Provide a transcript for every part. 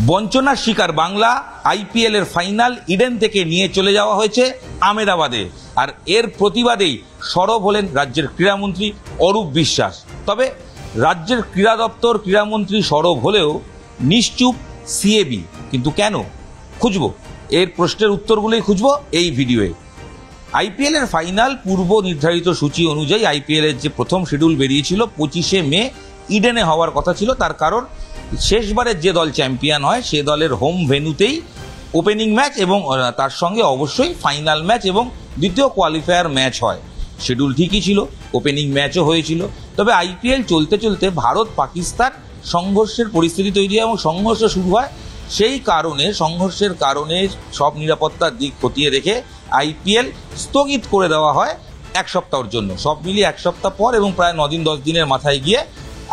বঞ্চনার শিকার বাংলা। আইপিএল এর ফাইনাল ইডেন থেকে নিয়ে চলে যাওয়া হয়েছে আহমেদাবাদে, আর এর প্রতিবাদেই সরব হলেন রাজ্যের ক্রীড়ামন্ত্রী অরূপ বিশ্বাস। তবে রাজ্যের ক্রীড়া দপ্তর, ক্রীড়ামন্ত্রী সরব হলেও নিশ্চুপ সিএবি। কিন্তু কেন? খুঁজবো, এর প্রশ্নের উত্তরগুলোই খুঁজবো এই ভিডিওয়ে। আইপিএল এর ফাইনাল পূর্ব নির্ধারিত সূচি অনুযায়ী আইপিএল এর যে প্রথম শিডিউল বেরিয়েছিল 25শে মে ইডেনে হওয়ার কথা ছিল। তার কারণ শেষবারের যে দল চ্যাম্পিয়ন হয় সে দলের হোম ভেন্যুতেই ওপেনিং ম্যাচ এবং তার সঙ্গে অবশ্যই ফাইনাল ম্যাচ এবং দ্বিতীয় কোয়ালিফায়ার ম্যাচ হয়। শিডিউল ঠিকই ছিল, ওপেনিং ম্যাচও হয়েছিল। তবে আইপিএল চলতে চলতে ভারত পাকিস্তান সংঘর্ষের পরিস্থিতি তৈরি হয় এবং সংঘর্ষ শুরু হয়। সেই কারণে সংঘর্ষের কারণে সব নিরাপত্তার দিক খতিয়ে রেখে আইপিএল স্থগিত করে দেওয়া হয় এক সপ্তাহের জন্য। সব মিলিয়ে এক সপ্তাহ পর এবং প্রায় 9 দিন 10 দিনের মাথায় গিয়ে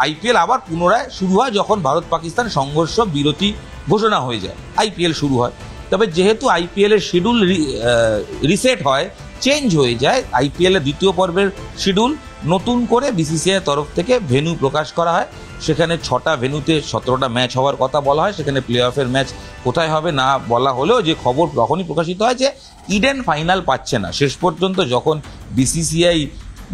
আইপিএল আবার পুনরায় শুরু হয়। যখন ভারত পাকিস্তান সংঘর্ষ বিরতি ঘোষণা হয়ে যায়, আইপিএল শুরু হয়। তবে যেহেতু আইপিএল এর শিডিউল রিসেট হয়, চেঞ্জ হয়ে যায়, আইপিএল এর দ্বিতীয় পর্বের শিডিউল নতুন করে বিসিসিআই তরফ থেকে ভেন্যু প্রকাশ করা হয়। সেখানে 6টা ভেন্যুতে 17টা ম্যাচ হওয়ার কথা বলা হয়। সেখানে প্লে অফের ম্যাচ কোথায় হবে না বলা হলেও যে খবর তখনই প্রকাশিত হয় যে ইডেন ফাইনাল পাচ্ছে না। শেষ পর্যন্ত যখন বিসিসিআই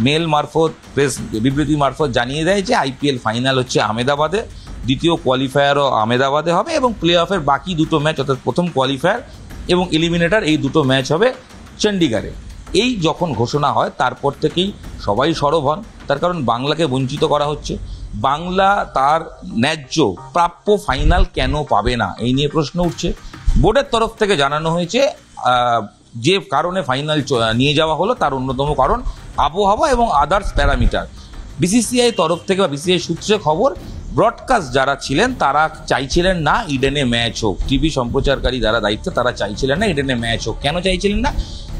মেল মারফত, প্রেস বিবৃতি মারফত জানিয়ে দেয় যে আইপিএল ফাইনাল হচ্ছে আহমেদাবাদে, দ্বিতীয় কোয়ালিফায়ারও আহমেদাবাদে হবে এবং প্লে অফের বাকি দুটো ম্যাচ অর্থাৎ প্রথম কোয়ালিফায়ার এবং এলিমিনেটর এই দুটো ম্যাচ হবে চণ্ডীগড়ে। এই যখন ঘোষণা হয় তারপর থেকেই সবাই সরব হন। তার কারণ বাংলাকে বঞ্চিত করা হচ্ছে। বাংলা তার ন্যায্য প্রাপ্য ফাইনাল কেন পাবে না, এই নিয়ে প্রশ্ন উঠছে। বোর্ডের তরফ থেকে জানানো হয়েছে যে কারণে ফাইনাল নিয়ে যাওয়া হলো তার অন্যতম কারণ আবহাওয়া এবং আদার্স প্যারামিটার। বিসিসিআই তরফ থেকে বা বিসিসিআই সূত্রে খবর, ব্রডকাস্ট যারা ছিলেন তারা চাইছিলেন না ইডেনে ম্যাচ হোক। টিভি সম্প্রচারকারী যারা দায়িত্বে তারা চাইছিলেন না ইডেনে ম্যাচ হোক। কেন চাইছিলেন না?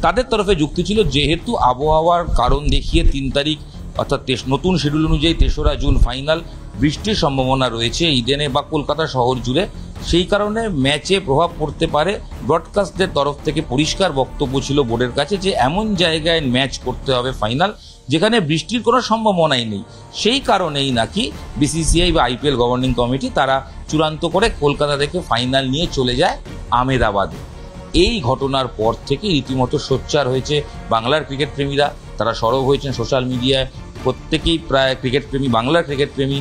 তাদের তরফে যুক্তি ছিল যেহেতু আবহাওয়ার কারণ দেখিয়ে 3 তারিখ অর্থাৎ নতুন শিডিউল অনুযায়ী 3রা জুন ফাইনাল, বৃষ্টির সম্ভাবনা রয়েছে ইডেনে বা কলকাতা শহর জুড়ে। সেই কারণে ম্যাচে প্রভাব পড়তে পারে। ব্রডকাস্টদের তরফ থেকে পরিষ্কার বক্তব্য ছিল বোর্ডের কাছে যে এমন জায়গায় ম্যাচ করতে হবে ফাইনাল যেখানে বৃষ্টির কোনো সম্ভাবনাই নেই। সেই কারণেই নাকি বিসিসিআই বা আইপিএল গভর্নিং কমিটি তারা চূড়ান্ত করে কলকাতা থেকে ফাইনাল নিয়ে চলে যায় আহমেদাবাদে। এই ঘটনার পর থেকে রীতিমতো সোচ্চার হয়েছে বাংলার ক্রিকেট প্রেমীরা। তারা সরব হয়েছেন সোশ্যাল মিডিয়ায়। প্রত্যেকেই প্রায় ক্রিকেট প্রেমী, বাংলার ক্রিকেট প্রেমী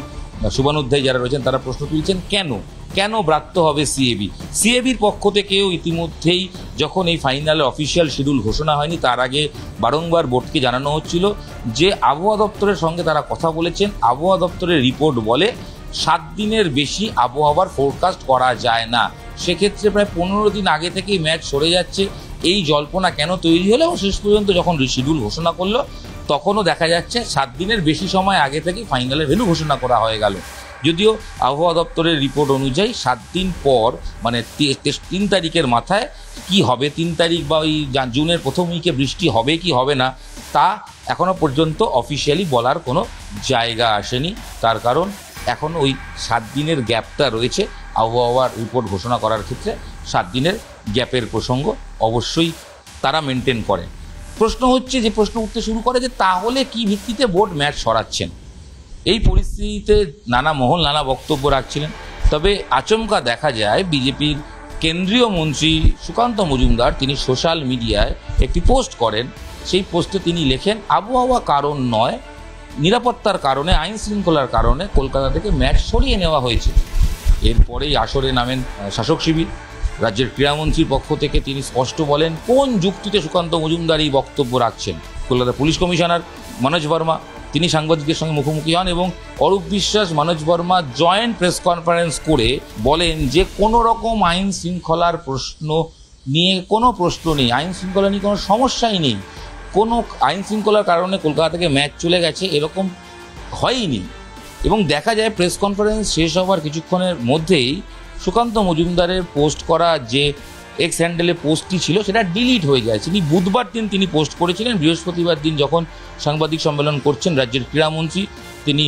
শুভানুধ্যায়ী যারা রয়েছেন তারা প্রশ্ন তুলছেন কেন ব্রাত্য হবে সিএবি। সিএবির পক্ষ থেকেও ইতিমধ্যেই যখন এই ফাইনালের অফিসিয়াল শিডিউল ঘোষণা হয়নি তার আগে বারংবার বোর্ডকে জানানো হচ্ছিল যে আবহাওয়া দপ্তরের সঙ্গে তারা কথা বলেছেন। আবহাওয়া দপ্তরের রিপোর্ট বলে 7 দিনের বেশি আবহাওয়ার ফোরকাস্ট করা যায় না। সেক্ষেত্রে প্রায় 15 দিন আগে থেকেই ম্যাচ সরে যাচ্ছে। এই জল্পনা কেন তৈরি হলো এবং শেষ পর্যন্ত যখন শিডিউল ঘোষণা করলো তখনও দেখা যাচ্ছে 7 দিনের বেশি সময় আগে থেকেই ফাইনালের ভেন্যু ঘোষণা করা হয়ে গেল। যদিও আবহাওয়া দপ্তরের রিপোর্ট অনুযায়ী 7 দিন পর মানে 3 তারিখের মাথায় কি হবে, 3 তারিখ বা ওই জুনের প্রথম উইকে বৃষ্টি হবে কি হবে না তা এখনও পর্যন্ত অফিসিয়ালি বলার কোনো জায়গা আসেনি। তার কারণ এখন ওই 7 দিনের গ্যাপটা রয়েছে। আবহাওয়ার রিপোর্ট ঘোষণা করার ক্ষেত্রে 7 দিনের গ্যাপের প্রসঙ্গ অবশ্যই তারা মেনটেন করে। প্রশ্ন হচ্ছে, যে প্রশ্ন উঠতে শুরু করে যে তাহলে কি ভিত্তিতে বোর্ড ম্যাচ সরাচ্ছেন? এই পরিস্থিতিতে নানা মহল নানা বক্তব্য রাখছিলেন। তবে আচমকা দেখা যায় বিজেপির কেন্দ্রীয় মন্ত্রী সুকান্ত মজুমদার তিনি সোশ্যাল মিডিয়ায় একটি পোস্ট করেন। সেই পোস্টে তিনি লেখেন, আবহাওয়া কারণ নয়, নিরাপত্তার কারণে, আইন শৃঙ্খলার কারণে কলকাতা থেকে ম্যাচ সরিয়ে নেওয়া হয়েছে। এরপরেই আসরে নামেন শাসক শিবির। রাজ্যের ক্রীড়ামন্ত্রীর পক্ষ থেকে তিনি স্পষ্ট বলেন কোন যুক্তিতে সুকান্ত মজুমদার এই বক্তব্য রাখছেন। কলকাতা পুলিশ কমিশনার মনোজ বর্মা তিনি সাংবাদিকদের সঙ্গে মুখোমুখি হন এবং Arup Biswas, Manoj Verma joint press conference করে বলেন যে কোনো রকম আইন শৃঙ্খলার প্রশ্ন নিয়ে কোনো প্রশ্ন নেই, আইন শৃঙ্খলা নিয়ে কোনো সমস্যাই নেই, কোনো আইন শৃঙ্খলার কারণে কলকাতা থেকে ম্যাচ চলে গেছে এরকম হয়নি। এবং দেখা যায় প্রেস কনফারেন্স শেষ হওয়ার কিছুক্ষণের মধ্যেই সুকান্ত মজুমদারের পোস্ট করা যে এক্স হ্যান্ডেলে পোস্টটি ছিল সেটা ডিলিট হয়ে যায়। তিনি বুধবার দিন তিনি পোস্ট করেছিলেন, বৃহস্পতিবার দিন যখন সাংবাদিক সম্মেলন করছেন রাজ্যের ক্রীড়ামন্ত্রী তিনি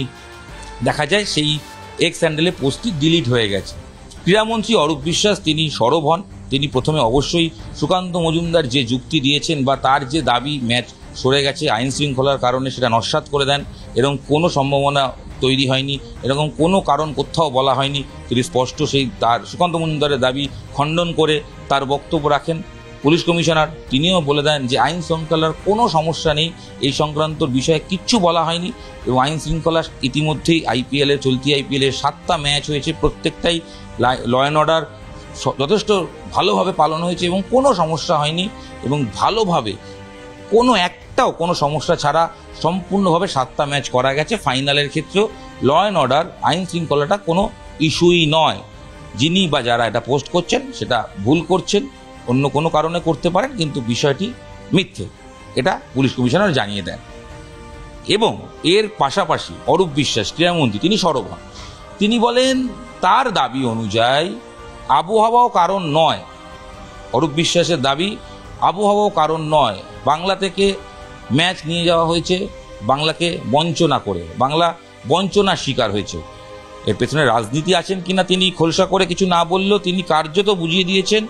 দেখা যায় সেই এক্স হ্যান্ডেলে পোস্টটি ডিলিট হয়ে গেছে। ক্রীড়ামন্ত্রী অরূপ বিশ্বাস তিনি সরব হন। তিনি প্রথমে অবশ্যই সুকান্ত মজুমদার যে যুক্তি দিয়েছেন বা তার যে দাবি ম্যাচ সরে গেছে, আইন শৃঙ্খলার কারণে সেটা নস্যাৎ করে দেন, এরকম কোনো সম্ভাবনা তৈরি হয়নি, এরকম কোনো কারণ কোথাও বলা হয়নি। তিনি স্পষ্ট সেই তার সুকান্ত মজুমদারের দাবি খণ্ডন করে তার বক্তব্য রাখেন। পুলিশ কমিশনার তিনিও বলে দেন যে আইন শৃঙ্খলার কোনো সমস্যা নেই, এই সংক্রান্ত বিষয়ে কিচ্ছু বলা হয়নি এবং আইন শৃঙ্খলা ইতিমধ্যেই চলতি আইপিএলের 7টা ম্যাচ হয়েছে, প্রত্যেকটাই ল অ্যান্ড অর্ডার যথেষ্ট ভালোভাবে পালন হয়েছে এবং কোনো সমস্যা হয়নি এবং ভালোভাবে কোনো সমস্যা ছাড়া সম্পূর্ণভাবে 7টা ম্যাচ করা গেছে। ফাইনালের ক্ষেত্রেও ল অ্যান্ড অর্ডার আইন শৃঙ্খলাটা কোনো ইস্যুই নয়। যিনি বা যারা এটা পোস্ট করছেন সেটা ভুল করছেন, অন্য কোনো কারণে করতে পারেন, কিন্তু বিষয়টি মিথ্যে, এটা পুলিশ কমিশনার জানিয়ে দেন। এবং এর পাশাপাশি অরূপ বিশ্বাস ক্রীড়ামন্ত্রী তিনি সরব হন, তিনি বলেন তার দাবি অনুযায়ী আবহাওয়াও কারণ নয়। অরূপ বিশ্বাসের দাবি আবহাওয়াও কারণ নয়, বাংলা থেকে ম্যাচ নিয়ে যাওয়া হয়েছে বাংলাকে বঞ্চনা করে, বাংলা বঞ্চনার শিকার হয়েছে। এর পেছনে রাজনীতি আছেন কিনা তিনি খোলসা করে কিছু না বললেও তিনি কার্যত বুঝিয়ে দিয়েছেন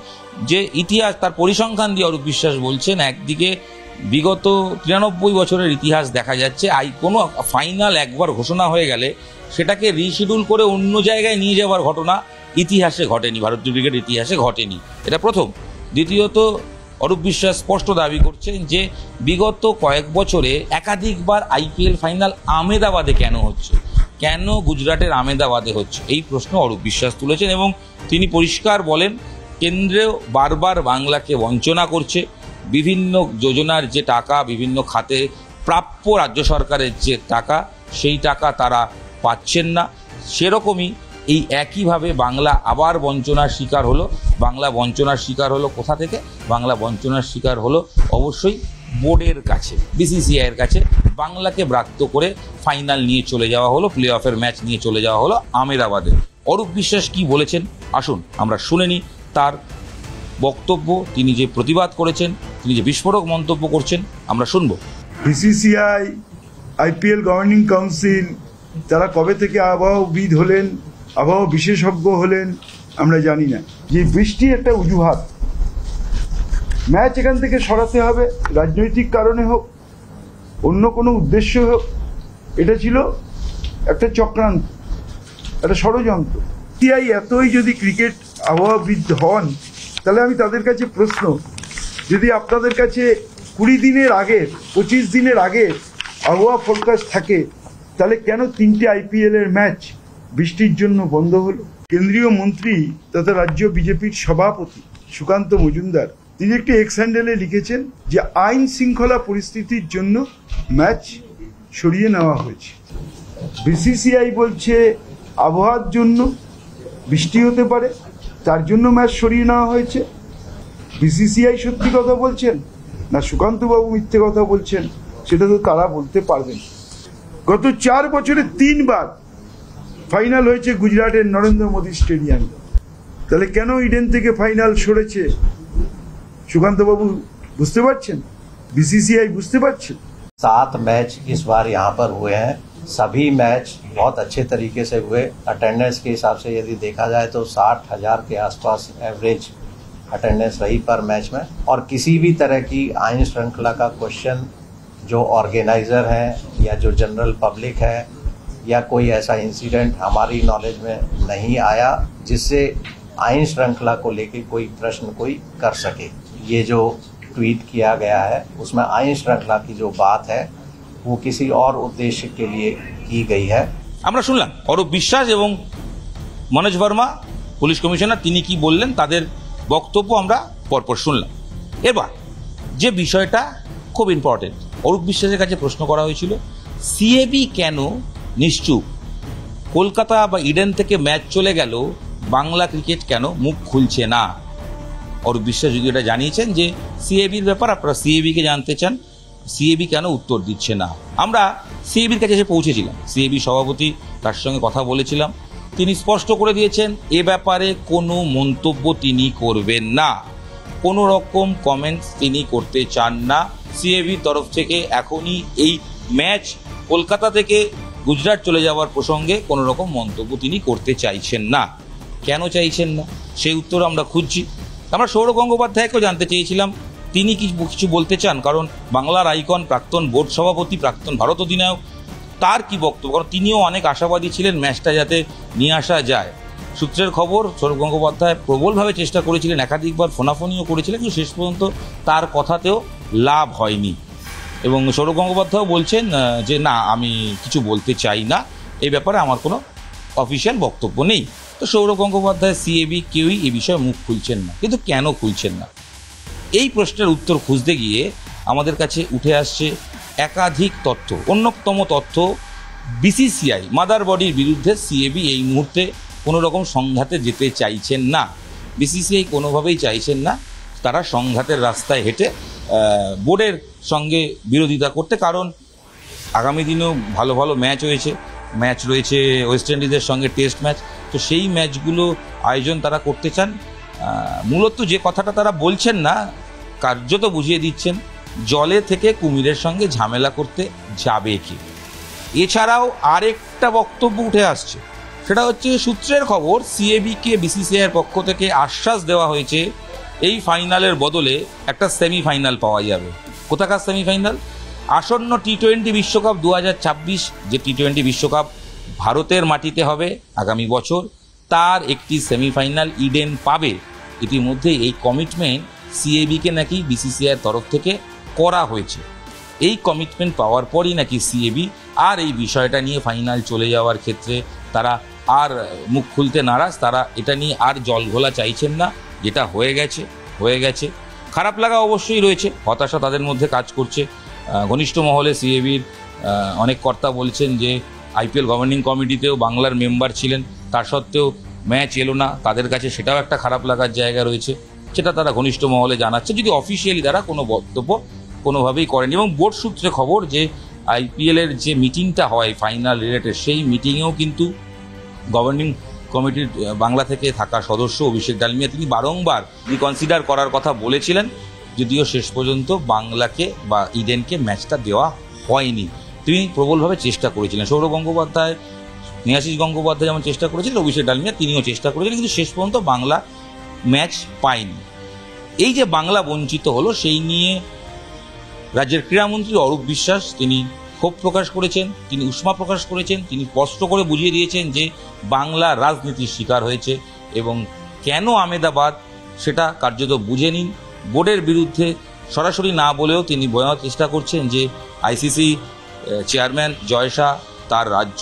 যে ইতিহাস, তার পরিসংখ্যান দিয়ে অরূপ বিশ্বাস বলছেন একদিকে বিগত 93 বছরের ইতিহাস দেখা যাচ্ছে কোনো ফাইনাল একবার ঘোষণা হয়ে গেলে সেটাকে রিশিডিউল করে অন্য জায়গায় নিয়ে যাওয়ার ঘটনা ইতিহাসে ঘটেনি, ভারতীয় ক্রিকেট ইতিহাসে ঘটেনি, এটা প্রথম। দ্বিতীয়ত অরূপ বিশ্বাস স্পষ্ট দাবি করছেন যে বিগত কয়েক বছরে একাধিকবার আইপিএল ফাইনাল আহমেদাবাদে কেন হচ্ছে, কেন গুজরাটের আহমেদাবাদে হচ্ছে, এই প্রশ্ন অরূপ বিশ্বাস তুলেছেন এবং তিনি পরিষ্কার বলেন কেন্দ্রেও বারবার বাংলাকে বঞ্চনা করছে, বিভিন্ন যোজনার যে টাকা, বিভিন্ন খাতে প্রাপ্য রাজ্য সরকারের যে টাকা, সেই টাকা তারা পাচ্ছেন না। সেরকমই এই একইভাবে বাংলা আবার বঞ্চনার শিকার হলো। বাংলা বঞ্চনার শিকার হলো কোথা থেকে? বাংলা বঞ্চনার শিকার হলো অবশ্যই বোর্ডের কাছে, বিসিসিআইয়ের কাছে। বাংলাকে ব্রাত্য করে ফাইনাল নিয়ে চলে যাওয়া হলো, প্লে অফের ম্যাচ নিয়ে চলে যাওয়া হলো আহমেদাবাদে। অরূপ বিশ্বাস কি বলেছেন আসুন আমরা শুনে নিই তার বক্তব্য। তিনি যে প্রতিবাদ করেছেন, তিনি যে বিস্ফোরক মন্তব্য করছেন, আমরা শুনবো। বিসিসিআই, আইপিএল গভর্নিং কাউন্সিল তারা কবে থেকে আবহাওয়াবিদ হলেন, আবহাওয়া বিশেষজ্ঞ হলেন আমরা জানি না। যে বৃষ্টি একটা অজুহাত, ম্যাচ এখান থেকে সরাতে হবে, রাজনৈতিক কারণে হোক অন্য কোনো উদ্দেশ্য হোক, এটা ছিল একটা চক্রান্ত, একটা ষড়যন্ত্র। বিসিসিআই এতই যদি ক্রিকেট আবহাওয়াবিদ হন, তাহলে আমি তাদের কাছে প্রশ্ন, যদি আপনাদের কাছে 20 দিনের আগে 25 দিনের আগে আবহাওয়া ফোরকাস্ট থাকে, তাহলে কেন 3টে আইপিএল এর ম্যাচ বৃষ্টির জন্য বন্ধ হলো? কেন্দ্রীয় মন্ত্রী তথা রাজ্য বিজেপির সভাপতি সুকান্ত মজুমদার তিনি একটি এক্স হ্যান্ডেলে লিখেছেন যে আইন শৃঙ্খলা পরিস্থিতির জন্য ম্যাচ সরিয়ে নেওয়া হয়েছে। বিসিসিআই বলছে আবহাওয়ার জন্য বৃষ্টি হতে পারে, তার জন্য ম্যাচ সরিয়ে নেওয়া হয়েছে। বিসিসিআই সত্যি কথা বলছেন না সুকান্তবাবু মিথ্যে কথা বলছেন, সেটা তো তারা বলতে পারবেন। গত 4 বছরে 3 বার ফাইনাল হয়েছে গুজরাটের নরেন্দ্র মোদী স্টেডিয়ামে, তাহলে কেন ইডেন থেকে ফাইনাল সরেছে সুকান্তবাবু বুঝতে পারছেন? बीसीसीआई বুঝতে পারছে? 7 मैच इस बार यहाँ पर हुए हैं, सभी मैच बहुत अच्छे तरीके से हुए। अटेंडेंस के हिसाब से यदि देखा जाए तो 60,000 के आसपास एवरेज अटेंडेंस रही पर मैच में, और किसी भी तरह की आईन श्रृंखला का क्वेश्चन जो ऑर्गेनाइजर हैं या जो जनरल पब्लिक है या कोई ऐसा इंसिडेंट हमारी नॉलेज में नहीं आया जिससे आईन श्रृंखला को लेकर कोई प्रश्न कोई कर सके। ये जो ट्वीट किया गया है उसमें आईन श्रृंखला की जो बात है वो किसी और उद्देश्य के लिए की गई है। আমরা শুনলাম অরূপ বিশ্বাস এবং মনোজ বর্মা পুলিশ কমিশনার তিনি কি বললেন, তাদের বক্তব্য আমরা পরপর শুনলাম। এবার যে বিষয়টা খুব ইম্পর্টেন্ট, অরূপ বিশ্বাসের কাছে প্রশ্ন করা হয়েছিল সিএবি কেন নিশ্চুপ, কলকাতা বা ইডেন থেকে ম্যাচ চলে গেল, বাংলা ক্রিকেট কেন মুখ খুলছে না। অরূপ বিশ্বাস যদি এটা জানিয়েছেন যে সিএবির ব্যাপার, আপনারা সিএবিকে জানতে চান, সিএবি কেন উত্তর দিচ্ছে না। আমরা সিএবির কাছে এসে পৌঁছেছিলাম, সিএবি সভাপতি তার সঙ্গে কথা বলেছিলাম, তিনি স্পষ্ট করে দিয়েছেন এ ব্যাপারে কোনো মন্তব্য তিনি করবেন না, কোনো রকম কমেন্টস তিনি করতে চান না। সিএবির তরফ থেকে এখনই এই ম্যাচ কলকাতা থেকে গুজরাট চলে যাওয়ার প্রসঙ্গে কোনো রকম মন্তব্য তিনি করতে চাইছেন না। কেন চাইছেন না সেই উত্তর আমরা খুঁজছি। আমরা সৌরভ গঙ্গোপাধ্যায়কেও জানতে চেয়েছিলাম তিনি কি কিছু বলতে চান? কারণ বাংলার আইকন, প্রাক্তন বোর্ড সভাপতি, প্রাক্তন ভারত অধিনায়ক, তার কি বক্তব্য? কারণ তিনিও অনেক আশাবাদী ছিলেন ম্যাচটা যাতে নিয়ে আসা যায়। সূত্রের খবর, সৌরভ গঙ্গোপাধ্যায় প্রবলভাবে চেষ্টা করেছিলেন, একাধিকবার ফোনাফোনিও করেছিলেন, কিন্তু শেষ পর্যন্ত তার কথাতেও লাভ হয়নি। এবং সৌরভ গঙ্গোপাধ্যায়ও বলছেন যে না, আমি কিছু বলতে চাই না, এই ব্যাপারে আমার কোনো অফিসিয়াল বক্তব্য নেই। তো সৌরভ গঙ্গোপাধ্যায়, সিএবি কেউই এই বিষয়ে মুখ খুলছেন না। কিন্তু কেন খুলছেন না, এই প্রশ্নের উত্তর খুঁজতে গিয়ে আমাদের কাছে উঠে আসছে একাধিক তথ্য। অন্যতম তথ্য, বিসিসিআই মাদার বডির বিরুদ্ধে সিএবি এই মুহূর্তে কোনো রকম সংঘাতে যেতে চাইছেন না। বিসিসিআই কোনোভাবেই চাইছেন না তারা সংঘাতের রাস্তায় হেঁটে বোর্ডের সঙ্গে বিরোধিতা করতে, কারণ আগামী দিনেও ভালো ভালো ম্যাচ রয়েছে ওয়েস্ট ইন্ডিজের সঙ্গে টেস্ট ম্যাচ। তো সেই ম্যাচগুলো আয়োজন তারা করতে চান। মূলত যে কথাটা তারা বলছেন না, কার্যত বুঝিয়ে দিচ্ছেন জলে থেকে কুমিরের সঙ্গে ঝামেলা করতে যাবে কি। এছাড়াও আরেকটা বক্তব্য উঠে আসছে, সেটা হচ্ছে সূত্রের খবর, সিএবিকে বিসিসিআইয়ের পক্ষ থেকে আশ্বাস দেওয়া হয়েছে এই ফাইনালের বদলে একটা সেমিফাইনাল পাওয়া যাবে। কোথাকার সেমিফাইনাল? আসন্ন টি-20 বিশ্বকাপ 2026, যে টি-20 বিশ্বকাপ ভারতের মাটিতে হবে আগামী বছর, তার একটি সেমিফাইনাল ইডেন পাবে। ইতিমধ্যে এই কমিটমেন্ট সিএবিকে নাকি বিসিসিআইয়ের তরফ থেকে করা হয়েছে। এই কমিটমেন্ট পাওয়ার পরই নাকি সিএবি আর এই বিষয়টা নিয়ে ফাইনাল চলে যাওয়ার ক্ষেত্রে তারা আর মুখ খুলতে নারাজ, তারা এটা নিয়ে আর জল ঘোলা চাইছেন না। যেটা হয়ে গেছে। খারাপ লাগা অবশ্যই রয়েছে, হতাশা তাদের মধ্যে কাজ করছে। ঘনিষ্ঠ মহলে সিএবির অনেক কর্তা বলছেন যে আইপিএল গভর্নিং কমিটিতেও বাংলার মেম্বার ছিলেন, তার সত্ত্বেও ম্যাচ এলো না, তাদের কাছে সেটাও একটা খারাপ লাগার জায়গা রয়েছে। সেটা তারা ঘনিষ্ঠ মহলে জানাচ্ছে, যদি অফিসিয়ালি তারা কোনো বক্তব্য কোনোভাবেই করেনি। এবং বোর্ড সূত্রে খবর যে আইপিএলের যে মিটিংটা হয় ফাইনাল রিলেটেড, সেই মিটিংয়েও কিন্তু গভর্নিং কমিটির বাংলা থেকে থাকা সদস্য অভিষেক ডালমিয়া তিনি বারংবার রিকনসিডার করার কথা বলেছিলেন, যদিও শেষ পর্যন্ত বাংলাকে বা ইডেনকে ম্যাচটা দেওয়া হয়নি। তিনি প্রবলভাবে চেষ্টা করেছিলেন, সৌরভ গঙ্গোপাধ্যায়, স্নেহাশিস গঙ্গোপাধ্যায় যেমন চেষ্টা করেছিলেন, অভিষেক ডালমিয়া তিনিও চেষ্টা করেছিলেন, কিন্তু শেষ পর্যন্ত বাংলা ম্যাচ পায়নি। এই যে বাংলা বঞ্চিত হলো, সেই নিয়ে রাজ্যের ক্রীড়ামন্ত্রী অরূপ বিশ্বাস তিনি ক্ষোভ প্রকাশ করেছেন, তিনি উষ্মা প্রকাশ করেছেন। তিনি স্পষ্ট করে বুঝিয়ে দিয়েছেন যে বাংলা রাজনীতির শিকার হয়েছে এবং কেন আহমেদাবাদ সেটা কার্যত বুঝে নিন। বোর্ডের বিরুদ্ধে সরাসরি না বলেও তিনি বোঝানোর চেষ্টা করছেন যে আইসিসি চেয়ারম্যান জয় শাহ, তার রাজ্য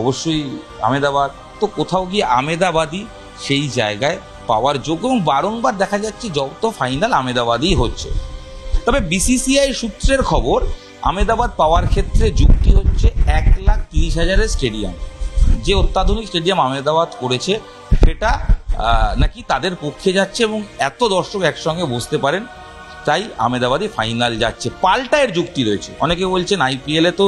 অবশ্যই আহমেদাবাদ, তো কোথাও গিয়ে আহমেদাবাদই সেই জায়গায় পাওয়ার যোগ্য। এবং বারংবার দেখা যাচ্ছে যত ফাইনাল আহমেদাবাদই হচ্ছে। তবে বিসিসিআই সূত্রের খবর, আহমেদাবাদ পাওয়ার ক্ষেত্রে যুক্তি হচ্ছে 1,30,000 স্টেডিয়াম, যে অত্যাধুনিক স্টেডিয়াম আহমেদাবাদ করেছে সেটা নাকি তাদের পক্ষে যাচ্ছে এবং এত দর্শক একসঙ্গে বসতে পারেন, তাই আহমেদাবাদে ফাইনাল যাচ্ছে। পাল্টা এর যুক্তি রয়েছে, অনেকে বলছেন আইপিএলে তো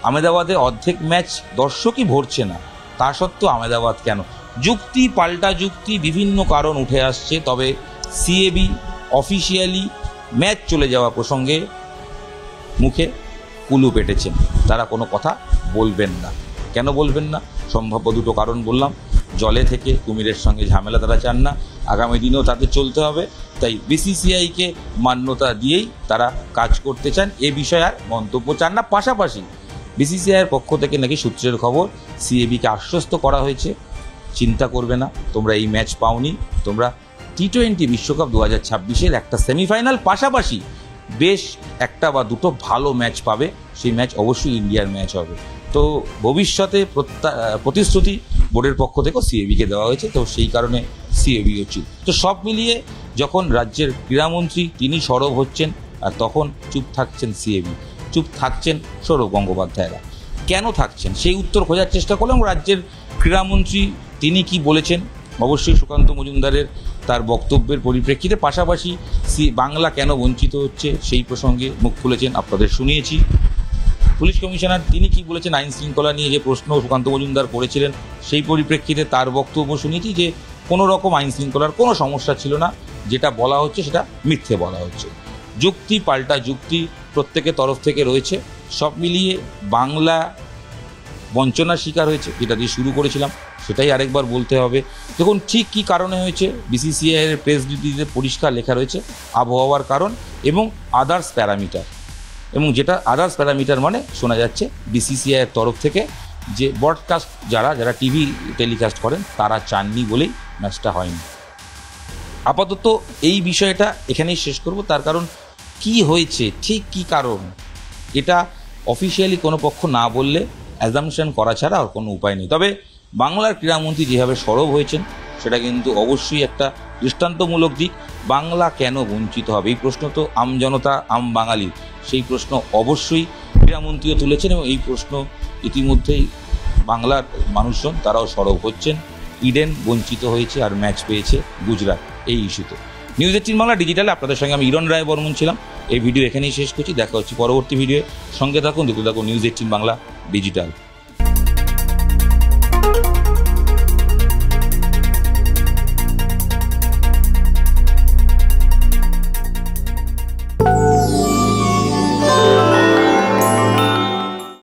আহমেদাবাদে অর্ধেক ম্যাচ দর্শকই ভরছে না, তা সত্ত্বেও আহমেদাবাদ কেন? যুক্তি, পাল্টা যুক্তি, বিভিন্ন কারণ উঠে আসছে। তবে সিএবি অফিসিয়ালি ম্যাচ চলে যাওয়া প্রসঙ্গে মুখে কুলু পেটেছেন, তারা কোনো কথা বলবেন না। কেন বলবেন না? সম্ভাব্য দুটো কারণ বললাম, জলে থেকে কুমিরের সঙ্গে ঝামেলা তারা চান না, আগামী দিনেও তাদের চলতে হবে, তাই বিসিসিআইকে মান্যতা দিয়েই তারা কাজ করতে চান, এ বিষয়ে আর মন্তব্য চান না। পাশাপাশি বিসিসিআইয়ের পক্ষ থেকে নাকি সূত্রের খবর সিএবিকে আশ্বস্ত করা হয়েছে, চিন্তা করবে না, তোমরা এই ম্যাচ পাওনি, তোমরা টি-20 বিশ্বকাপ 2026-এর একটা সেমিফাইনাল, পাশাপাশি বেশ একটা বা দুটো ভালো ম্যাচ পাবে, সেই ম্যাচ অবশ্যই ইন্ডিয়ার ম্যাচ হবে। তো ভবিষ্যতে প্রতিশ্রুতি বোর্ডের পক্ষ থেকেও সিএবিকে দেওয়া হয়েছে, তো সেই কারণে সিএবিও চুপ। তো সব মিলিয়ে যখন রাজ্যের ক্রীড়ামন্ত্রী তিনি সরব হচ্ছেন, আর তখন চুপ থাকছেন সিএবি, চুপ থাকছেন সৌরভ গঙ্গোপাধ্যায়রা। কেন থাকছেন সেই উত্তর খোঁজার চেষ্টা করলাম। রাজ্যের ক্রীড়ামন্ত্রী তিনি কি বলেছেন, অবশ্যই সুকান্ত মজুমদারের তার বক্তব্যের পরিপ্রেক্ষিতে, পাশাপাশি বাংলা কেন বঞ্চিত হচ্ছে সেই প্রসঙ্গে মুখ খুলেছেন, আপনাদের শুনিয়েছি। পুলিশ কমিশনার তিনি কি বলেছেন, আইন শৃঙ্খলা নিয়ে যে প্রশ্ন সুকান্ত মজুমদার করেছিলেন সেই পরিপ্রেক্ষিতে তার বক্তব্য শুনিয়েছি যে কোনো রকম আইন শৃঙ্খলার কোনো সমস্যা ছিল না, যেটা বলা হচ্ছে সেটা মিথ্যে বলা হচ্ছে। যুক্তি, পাল্টা যুক্তি প্রত্যেকের তরফ থেকে রয়েছে। সব মিলিয়ে বাংলা বঞ্চনার শিকার হয়েছে, যেটা দিয়ে শুরু করেছিলাম, সেটাই আরেকবার বলতে হবে। দেখুন ঠিক কী কারণে হয়েছে, বিসিসিআই এর প্রেস বিবৃতিতে পরিষ্কার লেখা রয়েছে আবহাওয়ার কারণ এবং আদার্স প্যারামিটার। এবং যেটা আদার্স প্যারামিটার মানে শোনা যাচ্ছে বিসিসিআই এর তরফ থেকে যে ব্রডকাস্ট যারা টিভি টেলিকাস্ট করেন তারা চাননি বলেই ম্যাচটা হয়নি। আপাতত এই বিষয়টা এখানেই শেষ করব, তার কারণ কি হয়েছে, ঠিক কী কারণ, এটা অফিসিয়ালি কোনো পক্ষ না বললে অ্যাজামশন করা ছাড়া আর কোনো উপায় নেই। তবে বাংলার ক্রীড়ামন্ত্রী যেভাবে সরব হয়েছেন সেটা কিন্তু অবশ্যই একটা দৃষ্টান্তমূলক দিক। বাংলা কেন বঞ্চিত হবে এই প্রশ্ন তো আমজনতা, আম বাঙালির, সেই প্রশ্ন অবশ্যই ক্রীড়ামন্ত্রীও তুলেছেন এবং এই প্রশ্ন ইতিমধ্যেই বাংলার মানুষজন তারাও সরব হচ্ছেন। ইডেন বঞ্চিত হয়েছে আর ম্যাচ পেয়েছে গুজরাট এই ইস্যুতে। নিউজ 18 বাংলা ডিজিটালে আপনাদের সঙ্গে আমি ইরণ রায় বর্মন ছিলাম। এই ভিডিও এখানেই শেষ করছি, দেখা হচ্ছে পরবর্তী ভিডিওয়ে। সঙ্গে থাকুন, দেখতে থাকুন নিউজ 18 বাংলা ডিজিটাল।